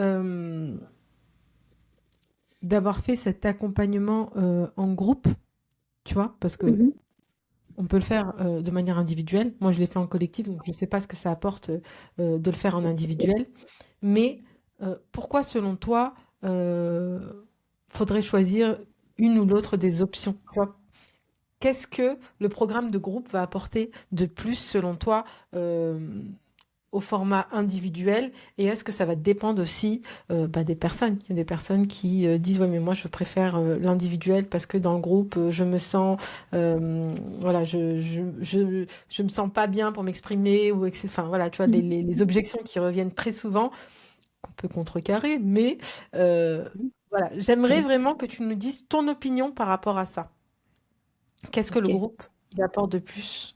d'avoir fait cet accompagnement en groupe, tu vois, parce que Mhm. on peut le faire de manière individuelle. Moi, je l'ai fait en collectif, donc je ne sais pas ce que ça apporte de le faire en individuel. Mais pourquoi, selon toi, faudrait choisir une ou l'autre des options? Tu vois, qu'est-ce que le programme de groupe va apporter de plus, selon toi, au format individuel? Et est-ce que ça va dépendre aussi bah, des personnes? Il y a des personnes qui disent, ouais, mais moi, je préfère l'individuel parce que dans le groupe, je me sens, voilà, je me sens pas bien pour m'exprimer ou enfin, voilà, tu vois, Mhm. les objections qui reviennent très souvent qu'on peut contrecarrer, mais voilà, j'aimerais vraiment que tu nous dises ton opinion par rapport à ça. Qu'est-ce que le Ok. groupe il apporte de plus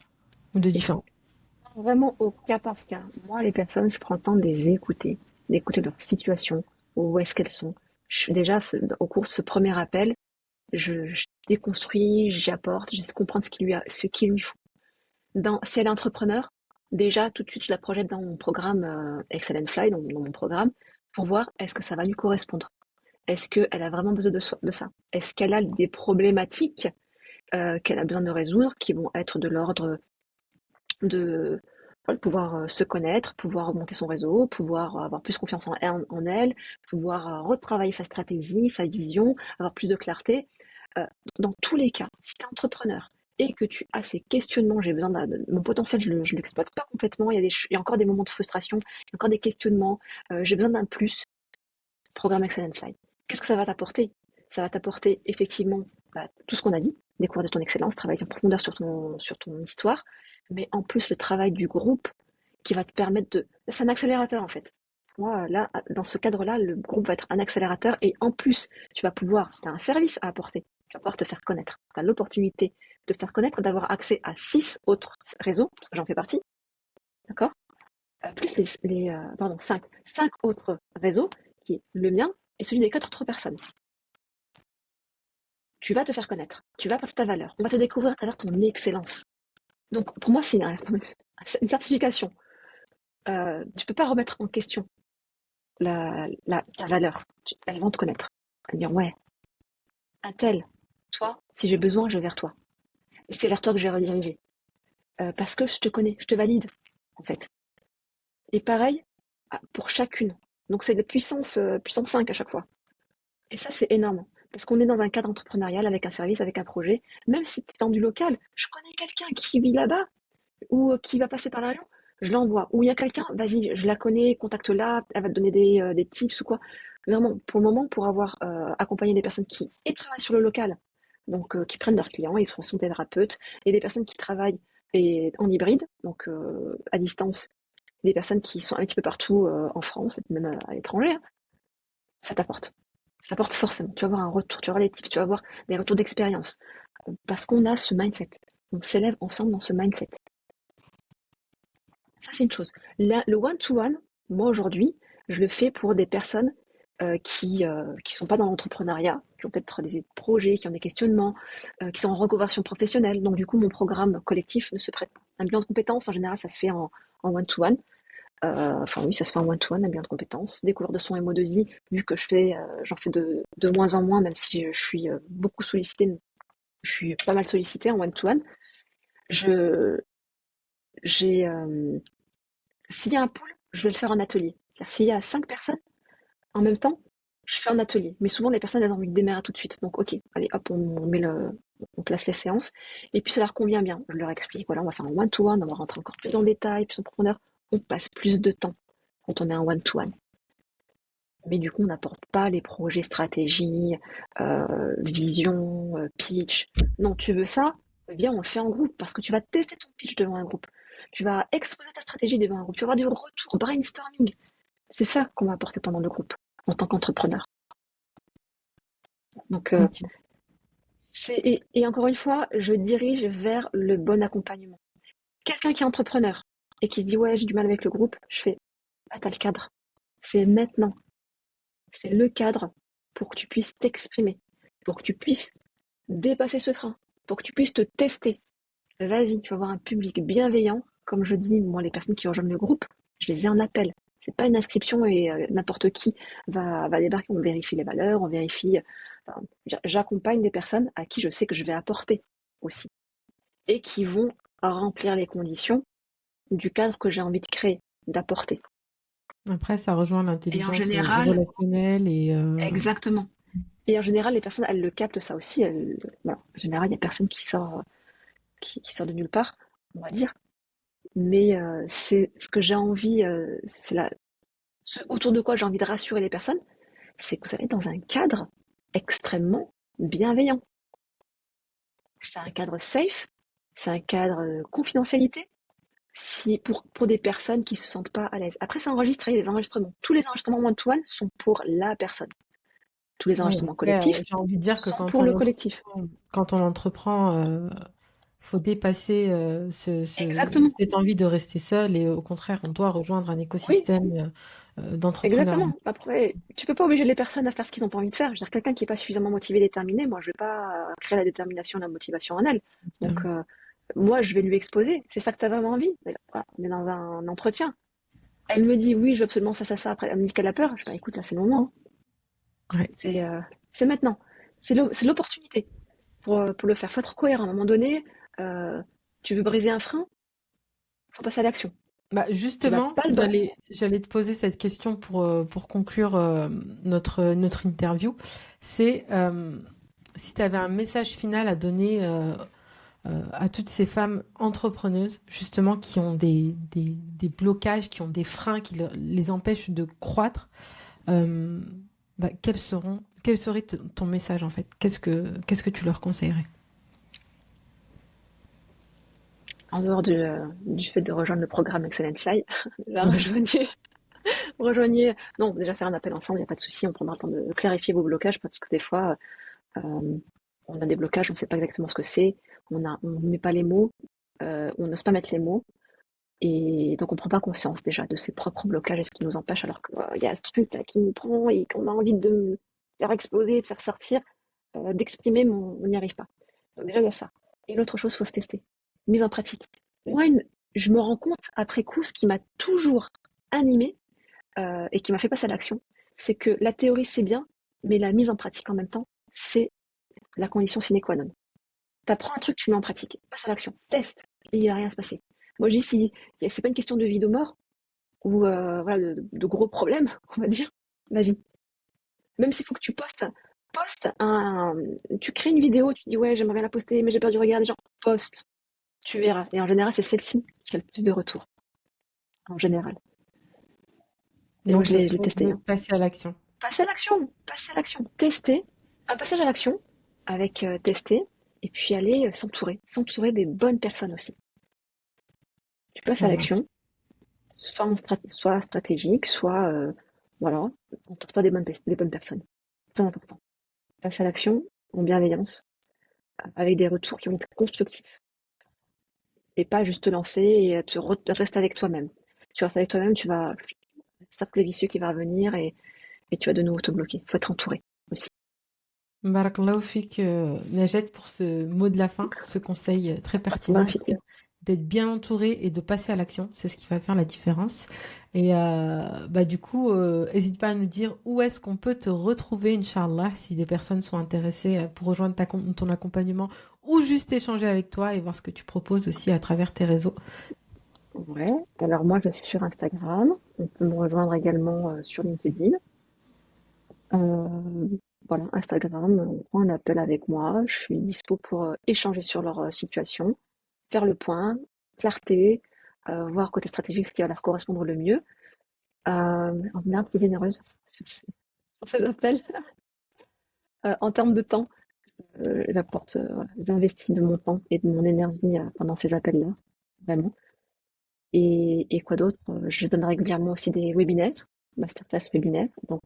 ou de différent? Vraiment au cas par cas. Moi, les personnes, je prends le temps de les écouter, d'écouter leur situation, où est-ce qu'elles sont. Déjà, au cours de ce premier appel, je déconstruis, j'apporte, j'essaie de comprendre ce qu'il lui faut. Si elle est entrepreneur, déjà, tout de suite, je la projette dans mon programme Excel Fly, dans mon programme, pour voir est-ce que ça va lui correspondre. Est-ce qu'elle a vraiment besoin de ça? Est-ce qu'elle a des problématiques qu'elle a besoin de résoudre qui vont être de l'ordre de voilà, pouvoir se connaître, pouvoir augmenter son réseau, pouvoir avoir plus confiance en elle, pouvoir retravailler sa stratégie, sa vision, avoir plus de clarté. Euh, dans tous les cas, si tu es entrepreneur et que tu as ces questionnements, j'ai besoin mon potentiel, je l'exploite pas complètement, il y a encore des moments de frustration, il y a encore des questionnements, j'ai besoin d'un plus, programme Excellent Fly. Qu'est-ce que ça va t'apporter? Ça va t'apporter effectivement tout ce qu'on a dit, découvrir de ton excellence, travailler en profondeur sur ton histoire, mais en plus le travail du groupe qui va te permettre de... C'est un accélérateur en fait. Moi, là, dans ce cadre-là, le groupe va être un accélérateur et en plus, tu as un service à apporter, tu vas pouvoir te faire connaître. Tu as l'opportunité de te faire connaître, d'avoir accès à 6 autres réseaux, parce que j'en fais partie, d'accord? Plus pardon, 5 autres réseaux, qui est le mien et celui des 4 autres personnes. Tu vas te faire connaître, tu vas apporter ta valeur, on va te découvrir à travers ton excellence. Donc pour moi, c'est une certification. Tu peux pas remettre en question ta valeur. Elles vont te connaître. Elles vont dire, ouais, un tel, toi, si j'ai besoin, je vais vers toi. Et c'est vers toi que je vais rediriger. Parce que je te connais, je te valide, en fait. Et pareil, pour chacune. Donc c'est de puissance 5 à chaque fois. Et ça, c'est énorme. Parce qu'on est dans un cadre entrepreneurial avec un service, avec un projet. Même si tu es dans du local, je connais quelqu'un qui vit là-bas ou qui va passer par la région, je l'envoie. Ou il y a quelqu'un, vas-y, je la connais, contacte-la, elle va te donner des tips ou quoi. Vraiment, pour le moment, pour avoir accompagné des personnes qui et travaillent sur le local, donc qui prennent leurs clients, ils sont des thérapeutes, et des personnes qui travaillent en hybride, donc à distance, des personnes qui sont un petit peu partout en France, et même à l'étranger, hein, ça t'apporte. Ça t'apporte forcément. Tu vas avoir un retour, tu vas avoir des tips, tu vas avoir des retours d'expérience. Parce qu'on a ce mindset. On s'élève ensemble dans ce mindset. Ça, c'est une chose. Le one-to-one, moi aujourd'hui, je le fais pour des personnes qui sont pas dans l'entrepreneuriat, qui ont peut-être des projets, qui ont des questionnements, qui sont en reconversion professionnelle. Donc du coup, mon programme collectif ne se prête pas. Un bilan de compétences, en général, ça se fait en one-to-one. Enfin oui, ça se fait en one-to-one, un bilan de compétences. Découverte de son MO2I, vu que j'en fais de moins en moins, même si je suis beaucoup sollicitée, je suis pas mal sollicitée en one-to-one. Je, j'ai, S'il y a un pool, je vais le faire en atelier. C'est-à-dire, s'il y a 5 personnes en même temps, je fais un atelier. Mais souvent, les personnes, elles ont envie de démarrer tout de suite. Donc, ok, allez, hop, on place les séances. Et puis, ça leur convient bien. Je leur explique, voilà, on va faire un one-to-one, on va rentrer encore plus dans le détail, plus en profondeur. On passe plus de temps quand on est un one-to-one. Mais du coup, on n'apporte pas les projets, stratégie, vision, pitch. Non, tu veux ça? Viens, on le fait en groupe parce que tu vas tester ton pitch devant un groupe. Tu vas exposer ta stratégie devant un groupe. Tu vas avoir du retour, brainstorming. C'est ça qu'on va apporter pendant le groupe en tant qu'entrepreneur. Donc, Ok. et encore une fois, je dirige vers le bon accompagnement. Quelqu'un qui est entrepreneur et qui se dit ouais, j'ai du mal avec le groupe, je fais ah, t'as le cadre. C'est maintenant. C'est le cadre pour que tu puisses t'exprimer, pour que tu puisses dépasser ce frein, pour que tu puisses te tester. Vas-y, tu vas avoir un public bienveillant. Comme je dis, moi, les personnes qui rejoignent le groupe, je les ai en appel. C'est pas une inscription et n'importe qui va débarquer. On vérifie les valeurs, on vérifie. Enfin, j'accompagne des personnes à qui je sais que je vais apporter aussi et qui vont remplir les conditions du cadre que j'ai envie de créer, d'apporter. Après, ça rejoint Et en l'intelligence général, relationnelle et exactement. Et en général, les personnes, elles le captent ça aussi. Voilà. En général, il n'y a personne qui sort de nulle part, on va dire. Mais c'est ce que j'ai envie, autour de quoi j'ai envie de rassurer les personnes, c'est que vous allez dans un cadre extrêmement bienveillant. C'est un cadre safe, c'est un cadre confidentialité, si, pour des personnes qui se sentent pas à l'aise. Après, c'est enregistré, les enregistrements. Tous les enregistrements one-to-one sont pour la personne. Tous les ouais, enregistrements après, collectifs j'ai envie de dire que sont pour le collectif. quand on entreprend, faut dépasser Exactement. cette envie de rester seul et au contraire, on doit rejoindre un Oui, écosystème d'entrepreneurs. exactement. Après, tu peux pas obliger les personnes à faire ce qu'ils ont pas envie de faire. Je veux dire, quelqu'un qui est pas suffisamment motivé, déterminé, moi, je vais pas créer la détermination, la motivation en elle. Donc, Évidemment. moi, je vais lui exposer. C'est ça que tu as vraiment envie. Mais voilà, on est dans un entretien. Elle me dit oui, je veux absolument ça, ça, ça. Après, elle me dit qu'elle a peur. Je dis, bah, écoute, là, c'est le moment, hein. Ouais. C'est maintenant. C'est l'opportunité pour le faire. Faut être cohérent. À un moment donné, euh, tu veux briser un frein, faut passer à l'action. Bah, Tu vas justement, pas le. j'allais te poser cette question pour conclure notre interview. C'est si tu avais un message final à donner à toutes ces femmes entrepreneuses, justement, qui ont des blocages, qui ont des freins qui les empêchent de croître, euh, bah, quel serait ton message en fait? Qu'est-ce que tu leur conseillerais? En dehors du fait de rejoindre le programme Excellent Fly, là, Mhm. rejoignez. Non, déjà faire un appel ensemble, il n'y a pas de souci. On prendra le temps de clarifier vos blocages parce que des fois, euh, on a des blocages, on ne sait pas exactement ce que c'est, on ne met pas les mots, on n'ose pas mettre les mots. Et donc on prend pas conscience déjà de ses propres blocages et ce qui nous empêche alors qu'il y a ce truc là qui nous prend et qu'on a envie de faire exploser, de faire sortir, d'exprimer, mais on n'y arrive pas. Donc déjà il y a ça. Et l'autre chose, faut se tester. Mise en pratique. Moi, je me rends compte après coup, ce qui m'a toujours animé et qui m'a fait passer à l'action, c'est que la théorie c'est bien, mais la mise en pratique en même temps, c'est la condition sine qua non. T'apprends un truc, tu le mets en pratique, passe à l'action, teste, et il va rien se passer. Moi je dis si c'est pas une question de vie ou de mort, ou voilà, de gros problèmes, on va dire, vas-y. Même s'il faut que tu poste tu crées une vidéo, tu dis ouais j'aimerais bien la poster, mais j'ai peur du regard des gens, poste, tu verras. Et en général c'est celle-ci qui a le plus de retours, en général. Et moi Donc, ce je l'ai serait testé, de hein. passer à l'action. Passer à l'action, tester, un passage à l'action avec tester, et puis aller s'entourer des bonnes personnes aussi. Tu passes Ça à marche. l'action, soit stratégique, soit voilà, entoure-toi des bonnes personnes. C'est important. Passe à l'action en bienveillance, avec des retours qui vont être constructifs et pas juste te lancer et rester avec toi-même. Tu restes avec toi-même, tu vas cercle vicieux qui va revenir et tu vas de nouveau te bloquer. Il faut être entouré aussi. Barakallahu fik, Najed, pour ce mot de la fin, ce conseil très pertinent, en tout cas, Magnifique. d'être bien entouré et de passer à l'action, c'est ce qui va faire la différence. Et bah, du coup, n'hésite pas à nous dire où est-ce qu'on peut te retrouver, Inch'Allah, si des personnes sont intéressées pour rejoindre ton accompagnement ou juste échanger avec toi et voir ce que tu proposes aussi à travers tes réseaux. Ouais. Alors moi, je suis sur Instagram. On peut me rejoindre également sur LinkedIn. Voilà, Instagram, on prend un appel avec moi. Je suis dispo pour échanger sur leur situation, faire le point, clarté, voir côté stratégique ce qui va leur correspondre le mieux. En général, c'est généreuse sur ces appels. En termes de temps, j'apporte, voilà, j'investis de mon temps et de mon énergie pendant ces appels-là, vraiment. Et quoi d'autre? Je donne régulièrement aussi des webinaires, masterclass webinaires. Donc,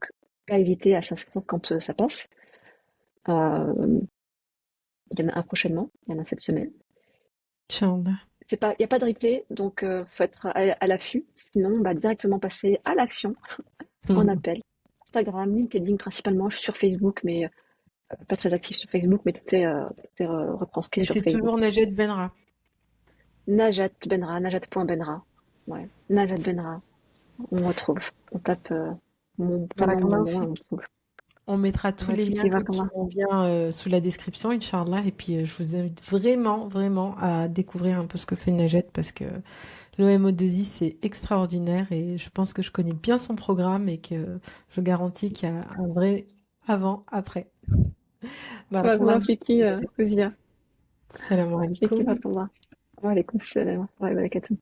pas hésiter à s'inscrire quand ça passe. Euh, il y en a un prochainement, il y en a cette semaine. Inch'Allah. C'est pas, il n'y a pas de replay, donc faut être à l'affût. Sinon, bah, directement passer à l'action en appel. Instagram, LinkedIn principalement. Je suis sur Facebook, mais pas très active sur Facebook, mais tout est retranscrit Et sur c'est Facebook. toujours Najed Benra. Najat Benra, najat.benra. Ouais, Najat Benra. on retrouve. On tape mon prénom, mon Barakallahu nom et fik. on trouve. On mettra tous les liens Rafiki, qui barakallah. vont bien sous la description, Inch'Allah. Et puis, je vous invite vraiment, vraiment à découvrir un peu ce que fait Najed parce que l'OMO2I, c'est extraordinaire et je pense que je connais bien son programme et que je garantis qu'il y a un vrai avant-après. Barakallah Barakallah fik, fiki, Najed. Fouzia. Salam Fiki, alaikum. barakallah. Wa alaykoum salam wa rahmatullahi wa barakatuh.